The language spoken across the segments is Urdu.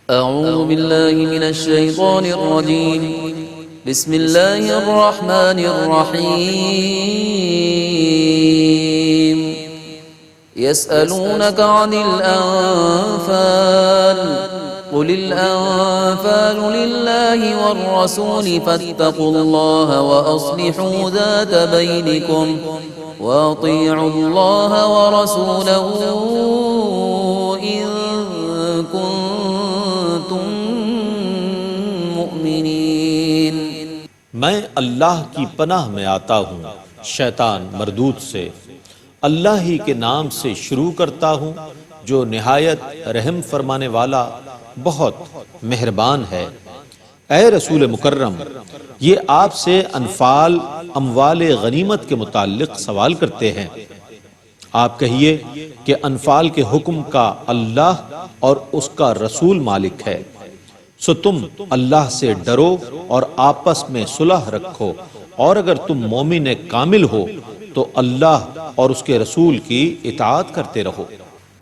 أعوذ بالله من الشيطان الرجيم بسم الله الرحمن الرحيم يسألونك عن الأنفال قل الأنفال لله والرسول فاتقوا الله وأصلحوا ذات بينكم وأطيعوا الله ورسوله إن كنتم مؤمنين۔ میں اللہ کی پناہ میں آتا ہوں شیطان مردود سے۔ اللہ ہی کے نام سے شروع کرتا ہوں جو نہایت رحم فرمانے والا بہت مہربان ہے۔ اے رسول مکرم، یہ آپ سے انفال اموال غنیمت کے متعلق سوال کرتے ہیں۔ آپ کہیے کہ انفال کے حکم کا اللہ اور اس کا رسول مالک ہے، سو تم اللہ سے ڈرو اور آپس میں صلح رکھو، اور اگر تم مومن کامل ہو تو اللہ اور اس کے رسول کی اطاعت کرتے رہو۔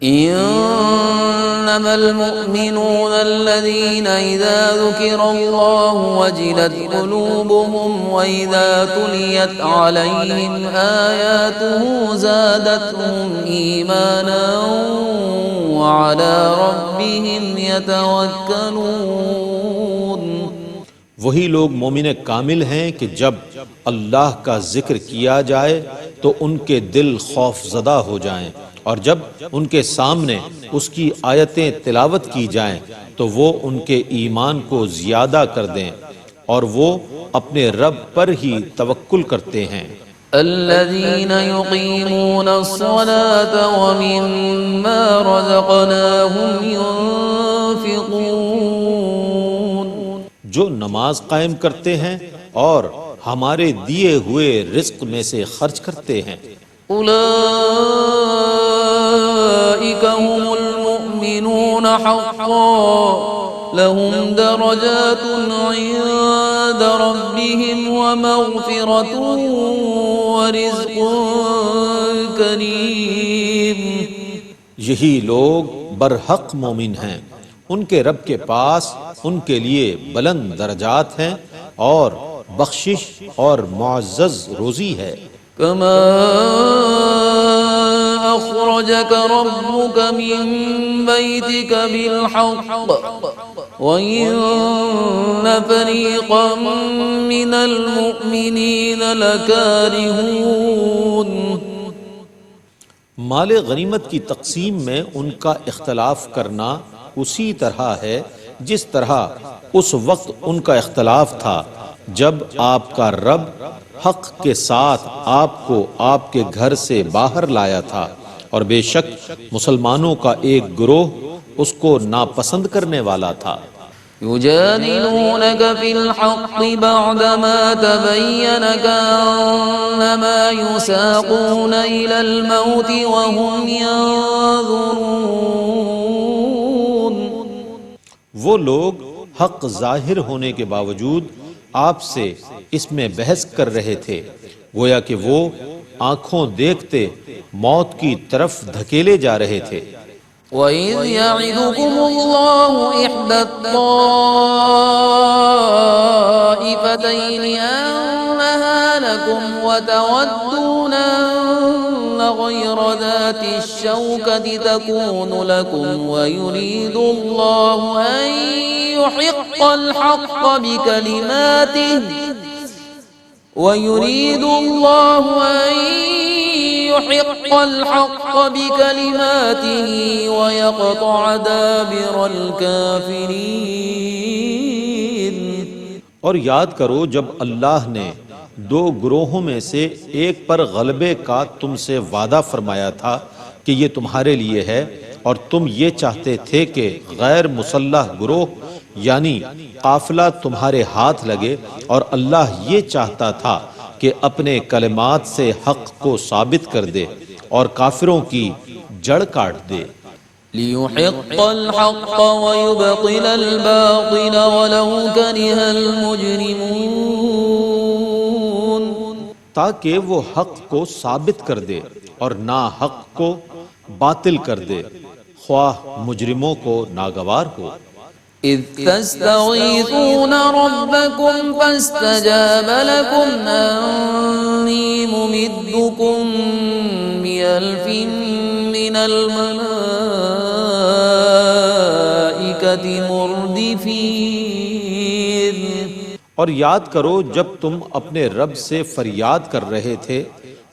انما المؤمنون الذين اذا ذكر الله وجلت قلوبهم واذا تليت عليهم آياته زادتهم ايمانا وعلى ربهم يتوكلون۔ وہی لوگ مومن کامل ہیں کہ جب اللہ کا ذکر کیا جائے تو ان کے دل خوف زدہ ہو جائیں، اور جب ان کے سامنے اس کی آیتیں تلاوت کی جائیں تو وہ ان کے ایمان کو زیادہ کر دیں، اور وہ اپنے رب پر ہی توکل کرتے ہیں۔ الذين يقيمون الصلاة ومما رزقناهم ينفقون، جو نماز قائم کرتے ہیں اور ہمارے دیے ہوئے رزق میں سے خرچ کرتے ہیں۔ أولئك هم المؤمنون حقا لهم درجات عند ربهم ومغفرة ورزق کریم۔ یہی لوگ برحق مومن ہیں، ان کے رب کے پاس ان کے لیے بلند درجات ہیں اور بخشش اور معزز روزی ہے۔ كما أخرجك ربك من بيتك بالحق وإن فريقا من المؤمنين لكارهون۔ مال غنیمت کی تقسیم میں ان کا اختلاف کرنا اسی طرح ہے جس طرح اس وقت ان کا اختلاف تھا جب آپ کا رب حق کے ساتھ آپ کو آپ کے گھر سے باہر لایا تھا، اور بے شک مسلمانوں کا ایک گروہ اس کو ناپسند کرنے والا تھا۔ يجادلونك في الحق بعدما تبين كأنما يساقون إلى الموت وهم ينظرون۔ وہ لوگ حق ظاہر ہونے کے باوجود آپ سے اس میں بحث کر رہے تھے، گویا کہ وہ آنکھوں دیکھتے موت کی طرف دھکیلے جا رہے تھے۔ وَإِذْ يَعِدُكُمُ اللَّهُ إِحْدَى الطَّائِفَتَيْنِ أَنَّهَا لَكُمْ وَتَوَدُّونَ أَنَّ غَيْرَ ذَاتِ الشَّوْكَةِ تَكُونُ لَكُمْ وَيُرِيدُ اللَّهُ أَن يُحِقَّ الْحَقَّ بِكَلِمَاتِهِ وَيُرِيدُ اللَّهُ أَن يُحِقَّ الْحَقَّ بِكَلِمَاتِهِ وَيَقْطَعَ دَابِرَ الْكَافِرِينَ۔ اور یاد کرو جب اللہ نے دو گروہوں میں سے ایک پر غلبے کا تم سے وعدہ فرمایا تھا کہ یہ تمہارے لیے ہے، اور تم یہ چاہتے تھے کہ غیر مسلح گروہ یعنی قافلہ تمہارے ہاتھ لگے، اور اللہ یہ چاہتا تھا کہ اپنے کلمات سے حق کو ثابت کر دے اور کافروں کی جڑ کاٹ دے۔ لِيُحِقَّ الْحَقَّ وَيُبْطِلَ الْبَاطِلَ وَلَوْ كَرِهَ الْمُجْرِمُونَ، تاکہ وہ حق کو ثابت کر دے اور ناحق کو باطل کر دے، خواہ مجرموں کو ناگوار ہو۔ إذ تستغيثون ربكم فاستجاب لكم أني ممدكم بألف من الملائكة مردفين۔ اور یاد کرو جب تم اپنے رب سے فریاد کر رہے تھے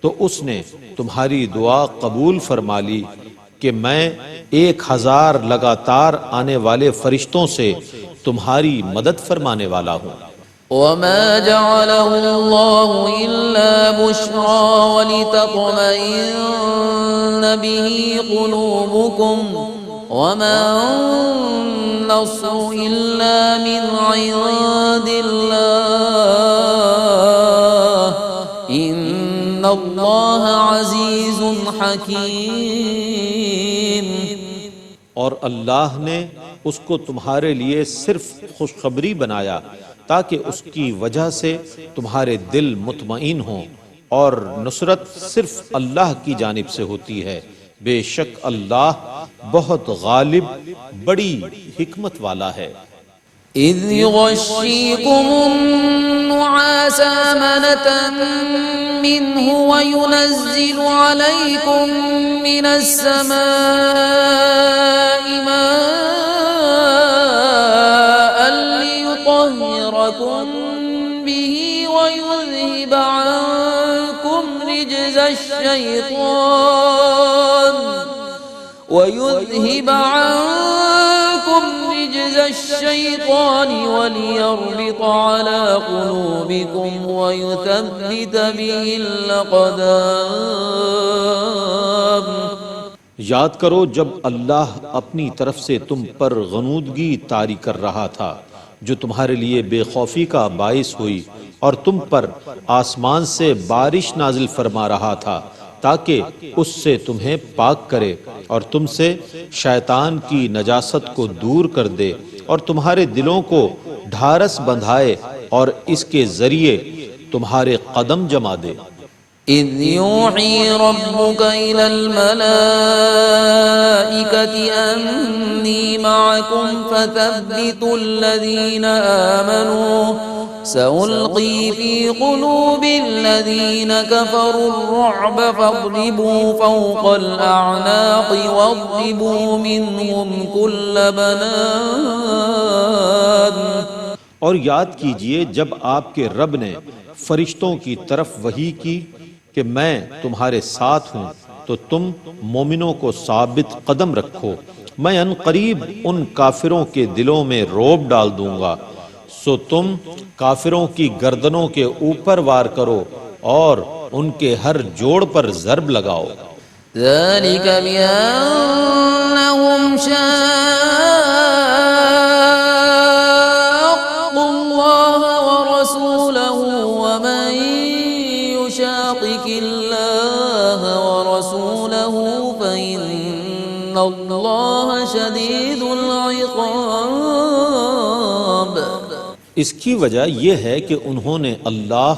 تو اس نے تمہاری دعا قبول فرما لی کہ میں 1000 لگاتار آنے والے فرشتوں سے تمہاری مدد فرمانے والا ہوں۔ وما جعله الله إلا بشرى ولتطمئن به قلوبكم وما النصر إلا من عند الله إن الله عزيز حكيم۔ اور اللہ نے اس کو تمہارے لیے صرف خوشخبری بنایا تاکہ اس کی وجہ سے تمہارے دل مطمئن ہوں، اور نصرت صرف اللہ کی جانب سے ہوتی ہے، بے شک اللہ بہت غالب بڑی حکمت والا ہے۔ إذ يغشيكم النعاس أمنة منه وينزل عليكم من السماء ماء ليطهركم به ويذهب عنكم رجز الشيطان وليربط على قلوبكم ويثبت به الأقدام۔ یاد کرو جب اللہ اپنی طرف سے تم پر غنودگی طاری کر رہا تھا جو تمہارے لیے بے خوفی کا باعث ہوئی، اور تم پر آسمان سے بارش نازل فرما رہا تھا تاکہ اس سے تمہیں پاک کرے اور تم سے شیطان کی نجاست کو دور کر دے اور تمہارے دلوں کو ڈھارس بندھائے اور اس کے ذریعے تمہارے قدم جما دے۔ إذ يوحي ربك إلى الملائكة أني معكم فثبتوا الذين آمنوا سألقي في قلوب الذين كفروا الرعب فاضربوا فوق الأعناق واضربوا منهم كل بنان۔ اور یاد کیجئے جب آپ کے رب نے فرشتوں کی طرف وحی کی کہ میں تمہارے ساتھ ہوں تو تم مومنوں کو ثابت قدم رکھو، میں ان قریب ان کافروں کے دلوں میں رعب ڈال دوں گا، سو تم کافروں کی گردنوں کے اوپر وار کرو اور ان کے ہر جوڑ پر ضرب لگاؤ۔ ذلك بأنهم شاقوا الله ورسوله ومن يشاقق الله ورسوله فإن الله شديد العقاب۔ اس کی وجہ یہ ہے کہ انہوں نے اللہ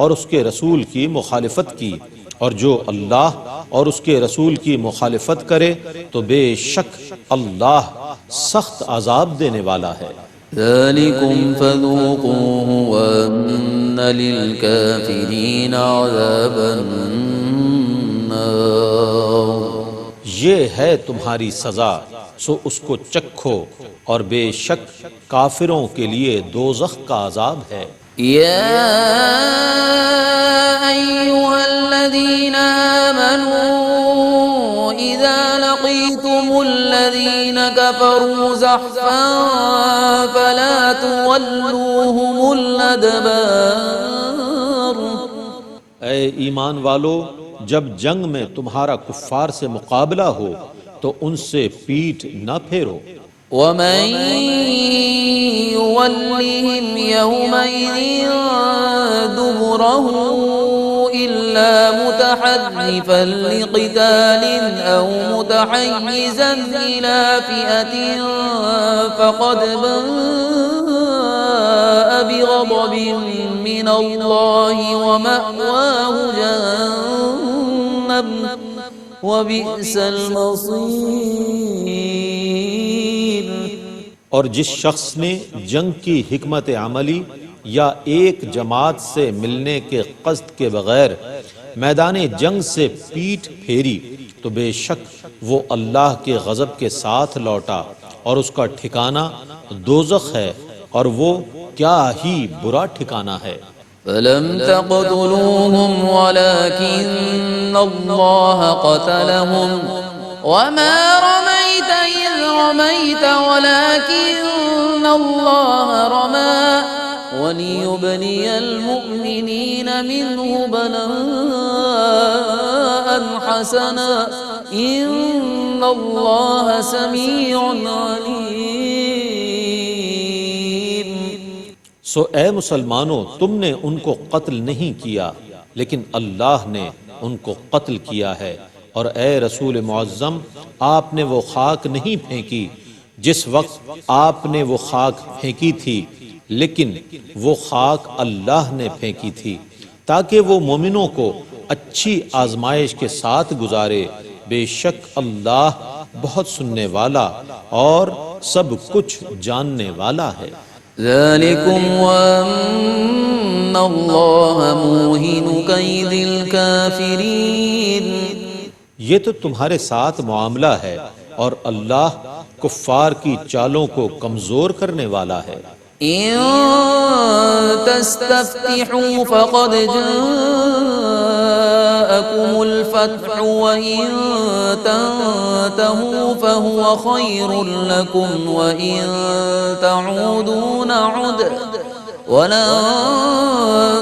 اور اس کے رسول کی مخالفت کی، اور جو اللہ اور اس کے رسول کی مخالفت کرے تو بے شک اللہ سخت عذاب دینے والا ہے۔ ذلكم فذوقوه وأن للكافرين عذاب النار۔ یہ ہے تمہاری سزا، سو اس کو چکھو، اور بے شک کافروں کے لیے دوزخ کا عذاب ہے۔ يا أيها الذين آمنوا إذا لقيتم الذين كفروا زحفا فلا تولوهم الأدبار۔ اے ایمان والو، جب جنگ میں تمہارا کفار سے مقابلہ ہو تو ان سے پیٹھ نہ پھیرو۔ ومن يولهم يومئذ دبره إلا متحرفا لقتال أو متحيزا إلى فئة فقد باء بغضب من الله ومأواه جهنم وبئس المصير۔ اور جس شخص نے جنگ کی حکمت عملی یا ایک جماعت سے ملنے کے قصد کے بغیر میدان جنگ سے پیٹھ پھیری تو بے شک وہ اللہ کے غضب کے ساتھ لوٹا اور اس کا ٹھکانہ دوزخ ہے اور وہ کیا ہی برا ٹھکانہ ہے۔ فلم تقتلوهم ولكن الله قتلهم وما رميت إذ رميت ولكن الله رمى وليبلي المؤمنين منه بلاء حسنا إن الله سميع عليم۔ سو اے مسلمانوں، تم نے ان کو قتل نہیں کیا لیکن اللہ نے ان کو قتل کیا ہے، اور اے رسول معظم، آپ نے وہ خاک نہیں پھینکی جس وقت آپ نے وہ خاک پھینکی تھی، لیکن وہ خاک اللہ نے پھینکی تھی تاکہ وہ مومنوں کو اچھی آزمائش کے ساتھ گزارے۔ بے شک اللہ بہت سننے والا اور سب کچھ جاننے والا ہے۔ ذلكم وأن الله موهن كيد الكافرين۔ یہ تو تمہارے ساتھ معاملہ ہے اور اللہ کفار کی چالوں کو کمزور کرنے والا ہے۔ إن تستفتحوا فقد جاءكم الفتح وإن تنتهوا فهو خير لكم وإن تعودوا نعد ولن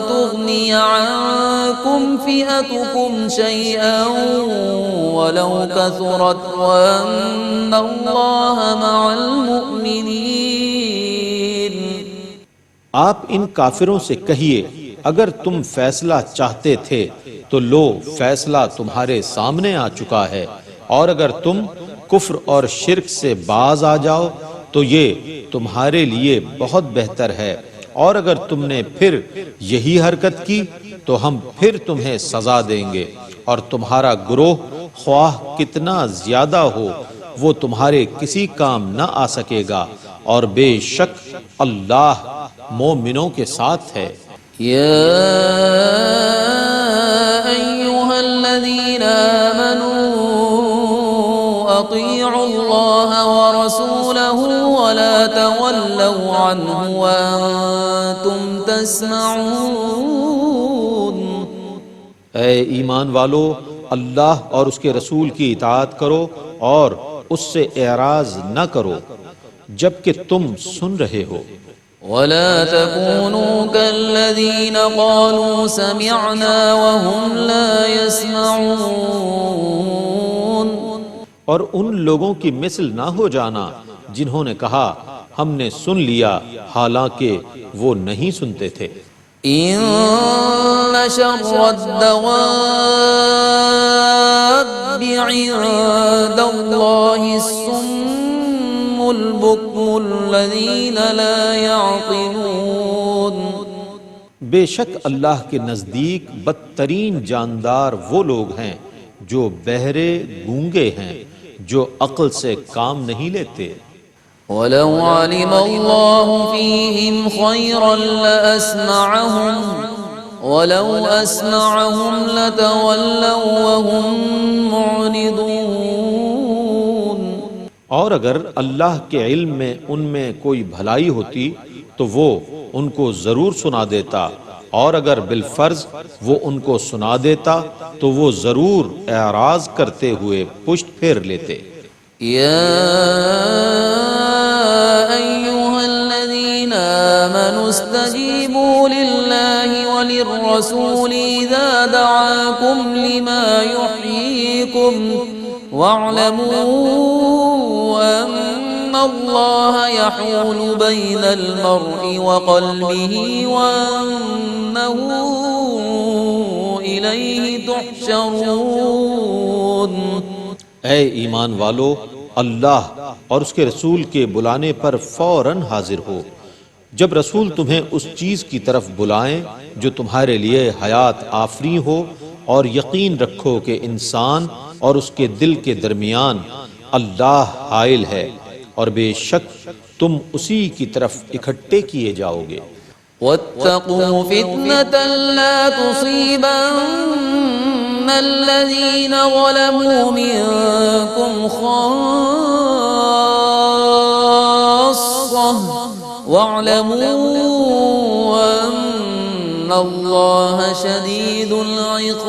تغني عنكم فئتكم شيئا ولو كثرت وأن الله مع المؤمنين۔ آپ ان کافروں سے کہیے، اگر تم فیصلہ چاہتے تھے تو لو فیصلہ تمہارے سامنے آ چکا ہے، اور اگر تم کفر اور شرک سے باز آ جاؤ تو یہ تمہارے لیے بہت بہتر ہے، اور اگر تم نے پھر یہی حرکت کی تو ہم پھر تمہیں سزا دیں گے، اور تمہارا گروہ خواہ کتنا زیادہ ہو وہ تمہارے کسی کام نہ آ سکے گا، اور بے شک اللہ مومنوں کے ساتھ ہے۔ يا أيها الذين آمنوا أطيعوا الله ورسوله ولا تولوا عنه وأنتم تسمعون۔ اے ایمان والو، اللہ اور اس کے رسول کی اطاعت کرو اور اس سے اعراض نہ کرو جبکہ تم سن رہے ہو۔ ولا تكونوا كالذين قالوا سمعنا وهم لا يسمعون۔ اور ان لوگوں کی مثل نہ ہو جانا جنہوں نے کہا ہم نے سن لیا حالانکہ وہ نہیں سنتے تھے۔ إن شر الدواب عند الله الصم البكم الذين لا يعقلون۔ بے شک اللہ کے نزدیک بدترین جاندار وہ لوگ ہیں جو بہرے گونگے ہیں، جو عقل سے کام نہیں لیتے۔ ولو علم الله فيهم خيرا لأسمعهم ولو أسمعهم لتولوا وهم معرضون۔ اور اگر اللہ کے علم میں ان میں کوئی بھلائی ہوتی تو وہ ان کو ضرور سنا دیتا، اور اگر بالفرض وہ ان کو سنا دیتا تو وہ ضرور اعراض کرتے ہوئے پشت پھیر لیتے۔ يا أيها الذين آمنوا استجيبوا لله وللرسول إذا دعاكم لما يحييكم واعلموا أن الله يحول بين المرء وقلبه وأنه إليه تحشرون۔ اے ایمان والو، اللہ اور اس کے رسول کے بلانے پر فوراً حاضر ہو۔ جب رسول تمہیں اس چیز کی طرف بلائیں جو تمہارے لیے حیات آفری ہو، اور یقین رکھو کہ انسان اور اس کے دل کے درمیان اللہ حائل ہے، اور بے شک تم اسی کی طرف اکٹھے کیے جاؤ گے۔ واتقوا فتنة لا تصيبن الذين ظلموا منكم خاصة واعلموا أن الله شديد العقاب۔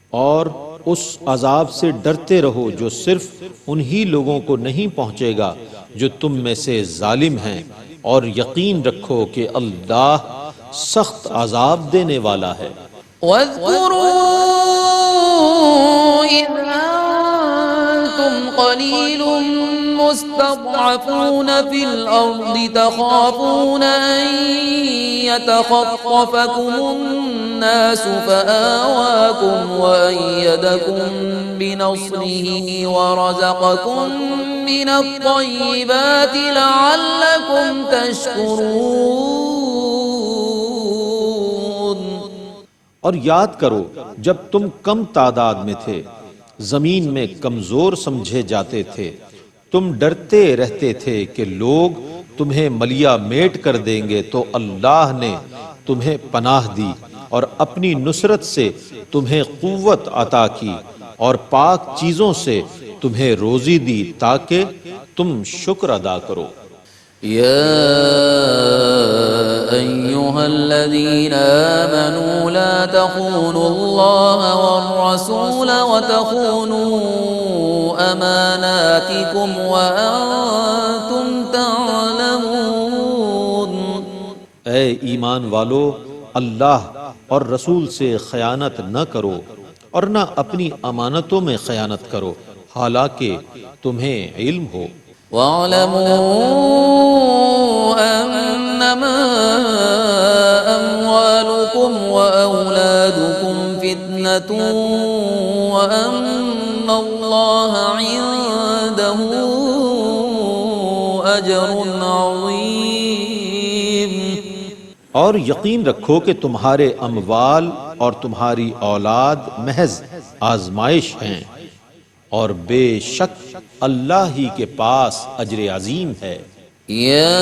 اور اس عذاب سے ڈرتے رہو جو صرف انہی لوگوں کو نہیں پہنچے گا جو تم میں سے ظالم ہیں، اور یقین رکھو کہ اللہ سخت عذاب دینے والا ہے۔ واذكروا إذ أنتم قليل مستضعفون في الأرض تخافون أن يتخطفكم الناس فآواكم وأيدكم بنصره ورزقكم من الطيبات لعلكم تشكرون۔ اور یاد کرو جب تم کم تعداد میں تھے، زمین میں کمزور سمجھے جاتے تھے، تم ڈرتے رہتے تھے کہ لوگ تمہیں ملیا میٹ کر دیں گے، تو اللہ نے تمہیں پناہ دی اور اپنی نصرت سے تمہیں قوت عطا کی اور پاک چیزوں سے تمہیں روزی دی تاکہ تم شکر ادا کرو۔ يا أيها الذين آمنوا لا تخونوا الله والرسول وتخونوا أماناتكم وأنتم تعلمون۔ اے ایمان والو، اللہ اور رسول سے خیانت نہ کرو اور نہ اپنی امانتوں میں خیانت کرو حالانکہ تمہیں علم ہو۔ وَاعْلَمُوا أَنَّمَا أَمْوَالُكُمْ وَأَوْلَادُكُمْ فِتْنَةٌ وَأَنَّ اللَّهَ عِندَهُ أَجْرٌ عَظِيمٌ۔ اور یقین رکھو کہ تمہارے اموال اور تمہاری اولاد محض آزمائش ہیں، اور بے شک اللہ ہی کے پاس اجر عظیم ہے۔ یا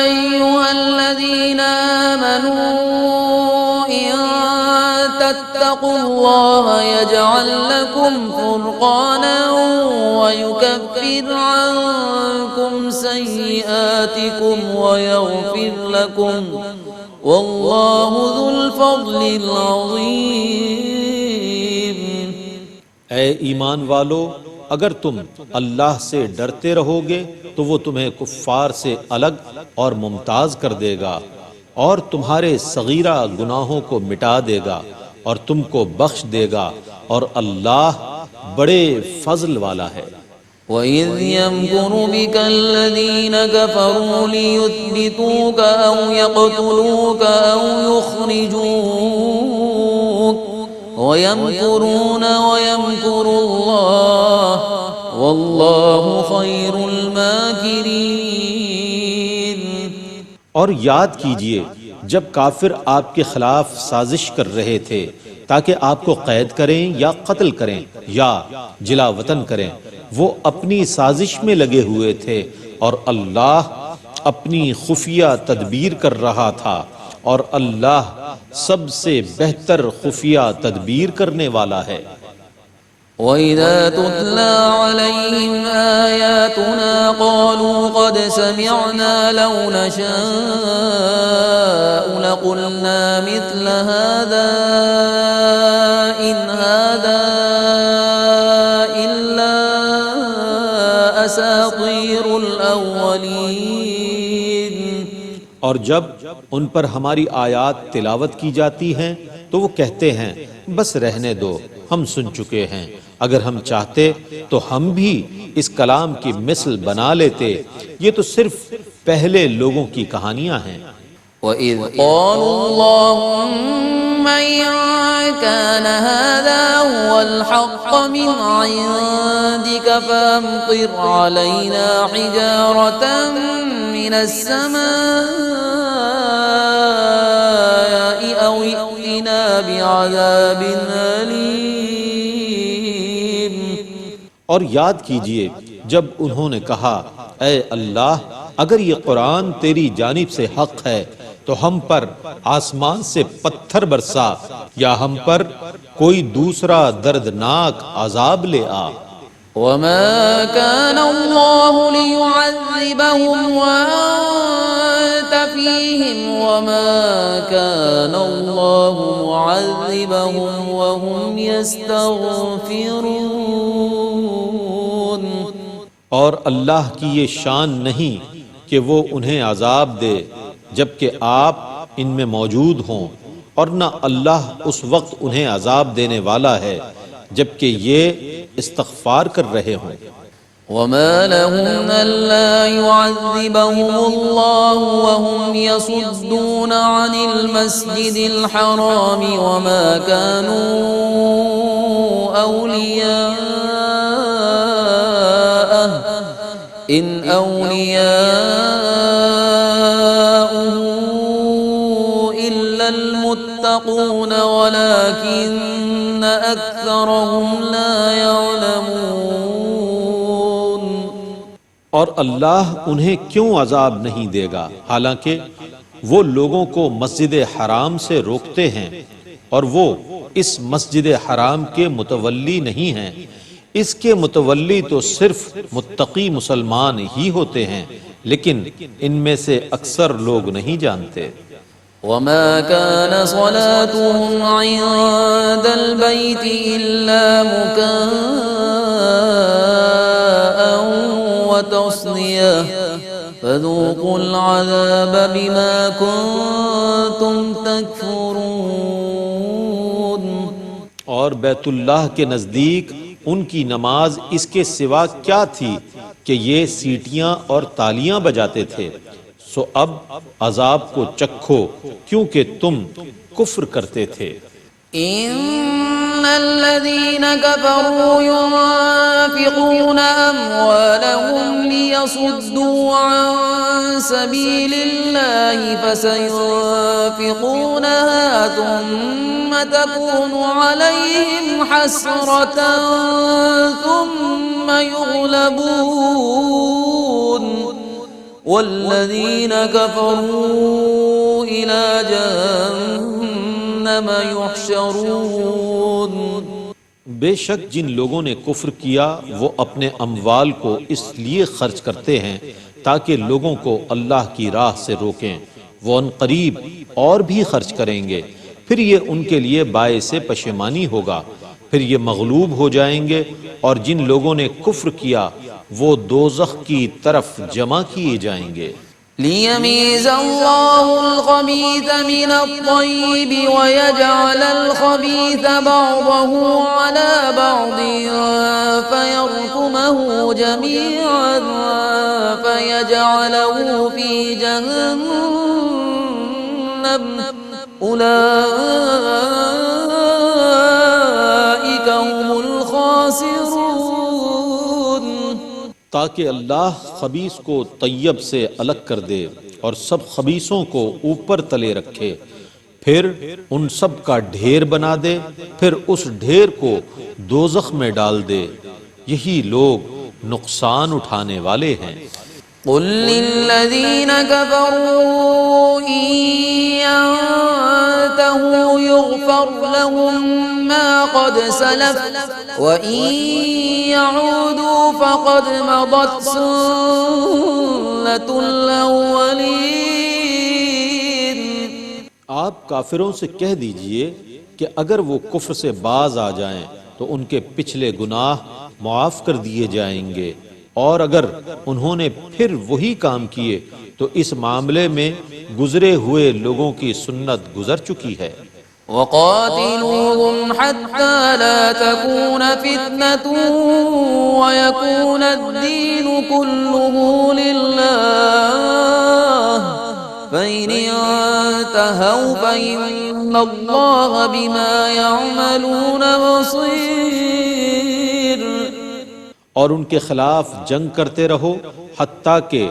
ایھا الذین آمنوا ان تتقوا اللہ یجعل لکم فرقانا ویکفر عنکم سیئاتکم ویغفر لکم واللہ ذو الفضل العظیم۔ اے ایمان والو، اگر تم اللہ سے ڈرتے رہو گے تو وہ تمہیں کفار سے الگ اور ممتاز کر دے گا اور تمہارے صغیرہ گناہوں کو مٹا دے گا اور تم کو بخش دے گا، اور اللہ بڑے فضل والا ہے۔ وَإِذْ يَمْكُرُ بِكَ الَّذِينَ كَفَرُوا لِيُثْبِتُوكَ أَوْ يَقْتُلُوكَ أَوْ يُخْرِجُوكَ وَيَمْكُرُونَ وَيَمْكُرُ اللَّهُ وَاللَّهُ خَيْرُ الْمَاكِرِينَ۔ اور یاد کیجئے جب کافر آپ کے خلاف سازش کر رہے تھے تاکہ آپ کو قید کریں یا قتل کریں یا جلا وطن کریں، وہ اپنی سازش میں لگے ہوئے تھے اور اللہ اپنی خفیہ تدبیر کر رہا تھا، اور اللہ سب سے بہتر خفیہ تدبیر کرنے والا ہے۔ وَإِذَا تُتْلَى عَلَيْهِمْ آيَاتُنَا قَالُوا قَدْ سَمِعْنَا لَوْ نَشَاءُ لَقُلْنَا مِثْلَ هَذَا إِنْ هَذَا إِلَّا أَسَاطِيرُ الْأَوَّلِينَ۔ اور جب ان پر ہماری آیات تلاوت کی جاتی ہیں تو وہ کہتے ہیں بس رہنے دو، ہم سن چکے ہیں، اگر ہم چاہتے تو ہم بھی اس کلام کی مثل بنا لیتے، یہ تو صرف پہلے لوگوں کی کہانیاں ہیں۔ وَإِذْ قَالُوا اللَّهُمَّ إِن كَانَ هَذَا هُوَ الْحَقَّ مِنْ عِندِكَ فَأَمْطِرْ عَلَيْنَا حِجَارَةً مِنَ السَّمَاءِ أَوْ ائْتِنَا بِعَذَابٍ أَلِيمٍ۔ اور یاد کیجئے جب انہوں نے کہا اے اللہ اگر یہ قرآن تیری جانب سے حق ہے تو ہم پر آسمان سے پتھر برسا یا ہم پر کوئی دوسرا دردناک عذاب لے آ۔ وما كان الله ليعذبهم وأنت فيهم وما كان الله معذبهم وهم يستغفرون۔ اور اللہ کی یہ شان نہیں کہ وہ انہیں عذاب دے جبکہ آپ ان میں موجود ہوں، اور نہ اللہ اس وقت انہیں عذاب دینے والا ہے جبکہ یہ استغفار کر رہے ہوں۔ وما لهم ألا يعذبهم الله وهم يصدون عن المسجد الحرام وما كانوا أولياءه إن أولياؤه إلا المتقون ولكن أكثرهم لا يعلمون۔ اور اللہ انہیں کیوں عذاب نہیں دے گا حالانکہ وہ لوگوں کو مسجد حرام سے روکتے ہیں اور وہ اس مسجد حرام کے متولی نہیں ہیں، اس کے متولی تو صرف متقی مسلمان ہی ہوتے ہیں، لیکن ان میں سے اکثر لوگ نہیں جانتے۔ وما كان صلاتهم عند البيت إلا مكاء وتصدية فذوقوا العذاب بما كنتم تكفرون۔ اور بیت اللہ کے نزدیک ان کی نماز اس کے سوا کیا تھی کہ یہ سیٹیاں اور تالیاں بجاتے تھے، سو اب عذاب کو چکھو کیونکہ تم کفر کرتے تھے۔ إن الذين كفروا ينفقون أموالهم ليصدوا عن سبيل الله فسينفقونها ثم تكون عليهم حسرة ثم يغلبون والذين كفروا إلى جهنم يحشرون۔ بے شک جن لوگوں نے کفر کیا وہ اپنے اموال کو اس لیے خرچ کرتے ہیں تاکہ لوگوں کو اللہ کی راہ سے روکیں، وہ ان قریب اور بھی خرچ کریں گے، پھر یہ ان کے لیے باعث پشیمانی ہوگا، پھر یہ مغلوب ہو جائیں گے، اور جن لوگوں نے کفر کیا وہ دوزخ کی طرف جمع کیے جائیں گے۔ ليميز الله الخبيث من الطيب ويجعل الخبيث بعضه على بعض فيركمه جميعا فيجعله في جهنم أولئك هم الخاسرون۔ تاکہ اللہ خبیث کو طیب سے الگ کر دے اور سب خبیثوں کو اوپر تلے رکھے، پھر ان سب کا ڈھیر بنا دے، پھر اس ڈھیر کو دوزخ میں ڈال دے، یہی لوگ نقصان اٹھانے والے ہیں۔ قل للذين كفروا إن ينتهوا يغفر لهم ما قد سلف وإن يعودوا فقد مضت سنة الأولين۔ آپ کافروں سے کہہ دیجئے کہ اگر وہ کفر سے باز آ جائیں تو ان کے پچھلے گناہ معاف کر دیے جائیں گے، اور اگر انہوں نے پھر وہی کام کیے تو اس معاملے میں گزرے ہوئے لوگوں کی سنت گزر چکی ہے۔ وقاتلوهم حتى لا تكون فتنة ويكون الدين كله لله فإن انتهوا فإن الله بما يعملون بصير۔ اور ان کے خلاف جنگ کرتے رہو حتیٰ کہ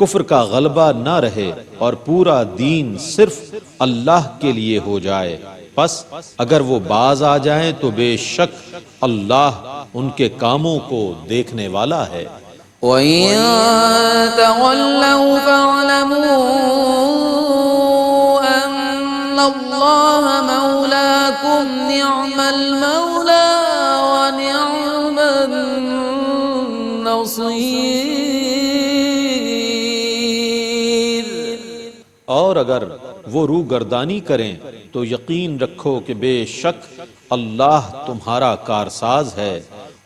کفر کا غلبہ نہ رہے اور پورا دین صرف اللہ کے لیے ہو جائے، پس اگر وہ باز آ جائیں تو بے شک اللہ ان کے کاموں کو دیکھنے والا ہے۔ وَإِن تَوَلَّوْا فَاعْلَمُوا أَنَّ اللَّهَ مَوْلَاكُمْ نِعْمَ الْمَوْلَى وَنِعْمَ النَّصِيرُ۔ اور اگر وہ روگردانی کریں تو یقین رکھو کہ بے شک اللہ تمہارا کارساز ہے،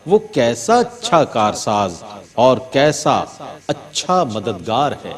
وہ کیسا اچھا کارساز اور کیسا اچھا مددگار ہے۔